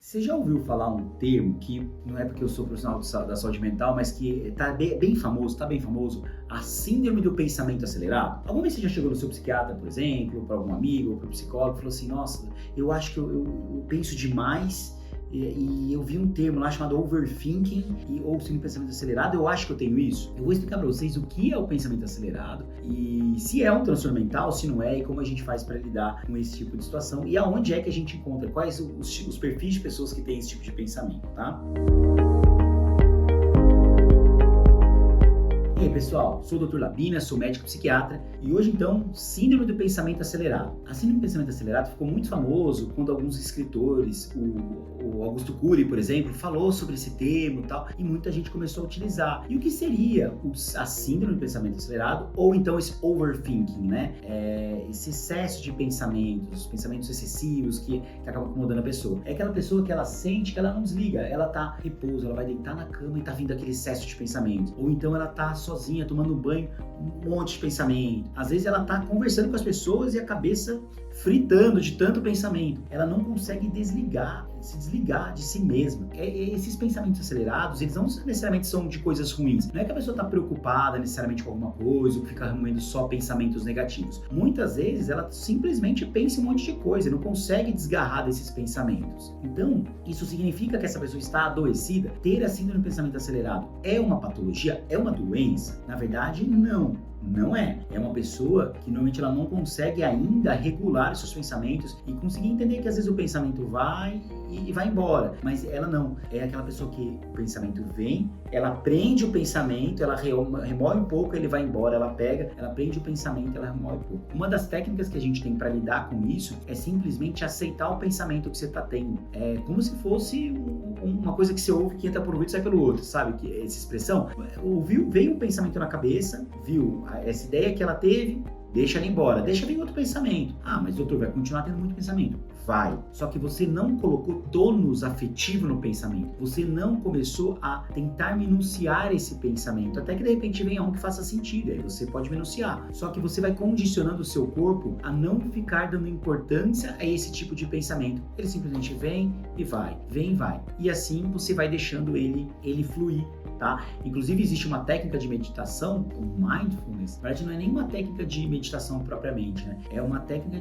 Você já ouviu falar um termo que, não é porque eu sou profissional da saúde mental, mas que está bem famoso, a síndrome do pensamento acelerado? Alguma vez você já chegou no seu psiquiatra, por exemplo, para algum amigo, ou para um psicólogo, e falou assim, nossa, eu acho que eu penso demais e eu vi um termo lá chamado overthinking ou síndrome do pensamento acelerado, eu acho que eu tenho isso. Eu vou explicar para vocês o que é o pensamento acelerado e se é um transtorno mental, se não é, e como a gente faz para lidar com esse tipo de situação e aonde é que a gente encontra, quais os perfis de pessoas que têm esse tipo de pensamento, tá? E aí pessoal, sou o Dr. Labina, sou médico psiquiatra e hoje então, síndrome do pensamento acelerado. A síndrome do pensamento acelerado ficou muito famoso quando alguns escritores, o Augusto Cury, por exemplo, falou sobre esse termo e tal, e muita gente começou a utilizar. E o que seria a síndrome do pensamento acelerado ou então esse overthinking, né? Esse excesso de pensamentos excessivos que acabam incomodando a pessoa. É aquela pessoa que ela sente que ela não desliga, ela tá repouso, ela vai deitar na cama e tá vindo aquele excesso de pensamento. Ou então ela tá sozinha, tomando um banho, um monte de pensamento. Às vezes ela tá conversando com as pessoas e a cabeça fritando de tanto pensamento. Ela não consegue se desligar de si mesma. Esses pensamentos acelerados, eles não necessariamente são de coisas ruins. Não é que a pessoa está preocupada necessariamente com alguma coisa ou fica remoendo só pensamentos negativos. Muitas vezes ela simplesmente pensa um monte de coisa e não consegue desgarrar desses pensamentos. Então, isso significa que essa pessoa está adoecida? Ter a síndrome do pensamento acelerado é uma patologia? É uma doença? Na verdade, não. Não é. É uma pessoa que normalmente ela não consegue ainda regular os seus pensamentos e conseguir entender que às vezes o pensamento vai e vai embora. Mas ela não. É aquela pessoa que o pensamento vem, ela prende o pensamento, ela remove um pouco, ele vai embora, ela pega, ela prende o pensamento, ela remove um pouco. Uma das técnicas que a gente tem para lidar com isso é simplesmente aceitar o pensamento que você está tendo. É como se fosse uma coisa que você ouve que entra por um ouvido e sai pelo outro, sabe? Essa expressão. Ouviu, veio um pensamento na cabeça, viu essa ideia que ela teve, deixa ela embora, deixa vir outro pensamento. Ah, mas doutor, vai continuar tendo muito pensamento? Vai. Só que você não colocou tônus afetivo no pensamento. Você não começou a tentar minuciar esse pensamento, até que de repente venha um que faça sentido, aí você pode minuciar. Só que você vai condicionando o seu corpo a não ficar dando importância a esse tipo de pensamento. Ele simplesmente vem e vai, vem e vai. E assim você vai deixando ele fluir, tá? Inclusive existe uma técnica de meditação, o mindfulness. Na verdade não é nem uma técnica de meditação propriamente, né? É uma técnica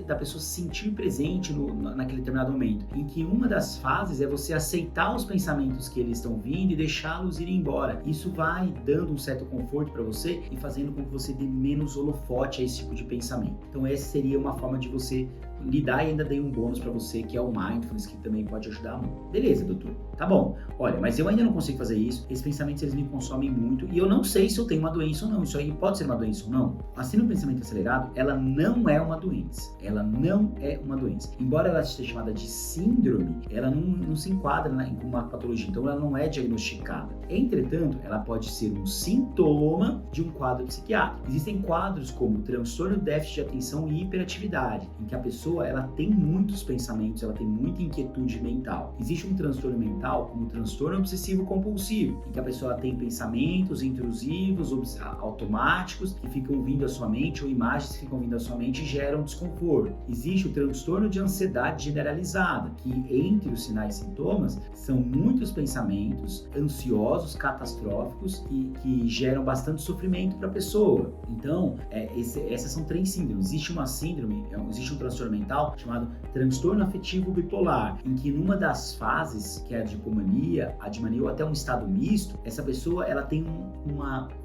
da pessoa se sentir presente naquele determinado momento, em que uma das fases é você aceitar os pensamentos que eles estão vindo e deixá-los ir embora. Isso vai dando um certo conforto para você e fazendo com que você dê menos holofote a esse tipo de pensamento. Então essa seria uma forma de você lidar e ainda dei um bônus para você, que é o mindfulness, que também pode ajudar muito. Beleza, doutor. Tá bom. Olha, mas eu ainda não consigo fazer isso. Esses pensamentos, eles me consomem muito e eu não sei se eu tenho uma doença ou não. Isso aí pode ser uma doença ou não. A síndrome do pensamento acelerado, ela não é uma doença. Ela não é uma doença. Embora ela seja chamada de síndrome, ela não se enquadra em uma patologia. Então, ela não é diagnosticada. Entretanto, ela pode ser um sintoma de um quadro psiquiátrico. Existem quadros como transtorno déficit de atenção e hiperatividade, em que a pessoa ela tem muitos pensamentos, ela tem muita inquietude mental. Existe um transtorno mental como o transtorno obsessivo compulsivo, em que a pessoa tem pensamentos intrusivos, automáticos, que ficam vindo à sua mente, ou imagens que ficam vindo à sua mente e geram desconforto. Existe o transtorno de ansiedade generalizada, que entre os sinais e sintomas são muitos pensamentos ansiosos, catastróficos, que geram bastante sofrimento para a pessoa. Então, essas são 3 síndromes. Existe uma síndrome, existe um transtorno mental chamado transtorno afetivo bipolar, em que numa das fases, que é a de hipomania, a de mania ou até um estado misto, essa pessoa ela tem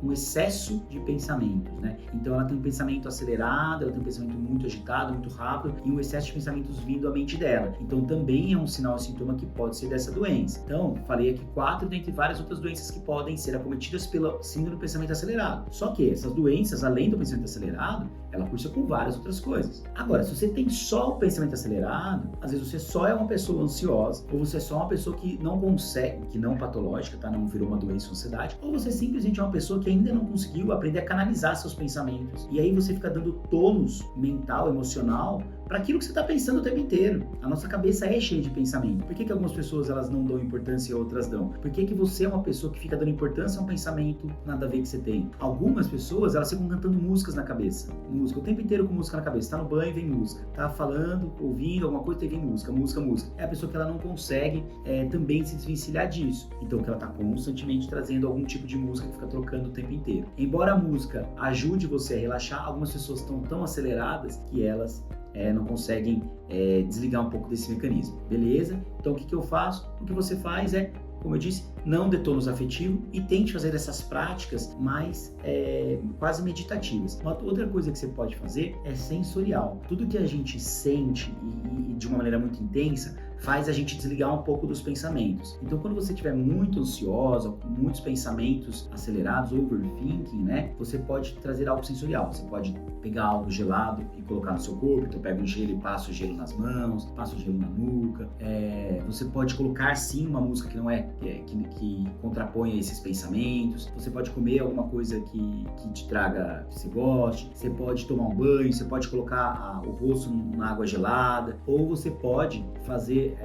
um excesso de pensamentos, né? Então ela tem um pensamento acelerado, ela tem um pensamento muito agitado, muito rápido e um excesso de pensamentos vindo à mente dela. Então também é um sinal e sintoma que pode ser dessa doença. Então, falei aqui 4 dentre várias outras doenças que podem ser acometidas pela síndrome do pensamento acelerado. Só que essas doenças, além do pensamento acelerado, ela cursa com várias outras coisas. Agora, se você tem só o pensamento acelerado, às vezes você só é uma pessoa ansiosa, ou você é só uma pessoa que não consegue, que não patológica, tá? Não virou uma doença ou ansiedade, ou você simplesmente é uma pessoa que ainda não conseguiu aprender a canalizar seus pensamentos. E aí você fica dando tônus mental, emocional para aquilo que você está pensando o tempo inteiro. A nossa cabeça é cheia de pensamento. Por que algumas pessoas elas não dão importância e outras dão? Por que você é uma pessoa que fica dando importância a um pensamento nada a ver que você tem? Algumas pessoas elas ficam cantando músicas na cabeça. Música o tempo inteiro com música na cabeça. Tá no banho, vem música. Tá falando, ouvindo alguma coisa, vem música, música, música. É a pessoa que ela não consegue também se desvencilhar disso. Então que ela tá constantemente trazendo algum tipo de música que fica trocando o tempo inteiro. Embora a música ajude você a relaxar, algumas pessoas estão tão aceleradas que elas não conseguem desligar um pouco desse mecanismo, beleza? Então o que eu faço? O que você faz é, como eu disse, não dê tônus afetivo e tente fazer essas práticas mais quase meditativas. Uma outra coisa que você pode fazer é sensorial. Tudo que a gente sente e de uma maneira muito intensa faz a gente desligar um pouco dos pensamentos. Então, quando você estiver muito ansiosa, com muitos pensamentos acelerados, overthinking, né? Você pode trazer algo sensorial. Você pode pegar algo gelado e colocar no seu corpo. Então, pega um gelo e passa o gelo nas mãos, passa o gelo na nuca. Você pode colocar, sim, uma música que não que contraponha esses pensamentos. Você pode comer alguma coisa que te traga, que você goste. Você pode tomar um banho, você pode colocar o rosto na água gelada. Ou você pode fazer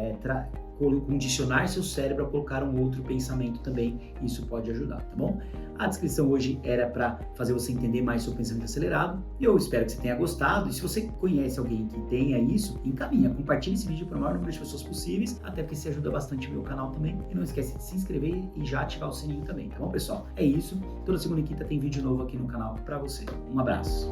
condicionar seu cérebro a colocar um outro pensamento também, isso pode ajudar, tá bom? A descrição hoje era para fazer você entender mais sobre o pensamento acelerado, e eu espero que você tenha gostado, e se você conhece alguém que tenha isso, encaminha, compartilhe esse vídeo para o maior número de pessoas possíveis, até porque isso ajuda bastante o meu canal também, e não esquece de se inscrever e já ativar o sininho também, tá bom, pessoal? É isso, toda segunda e quinta tem vídeo novo aqui no canal para você. Um abraço!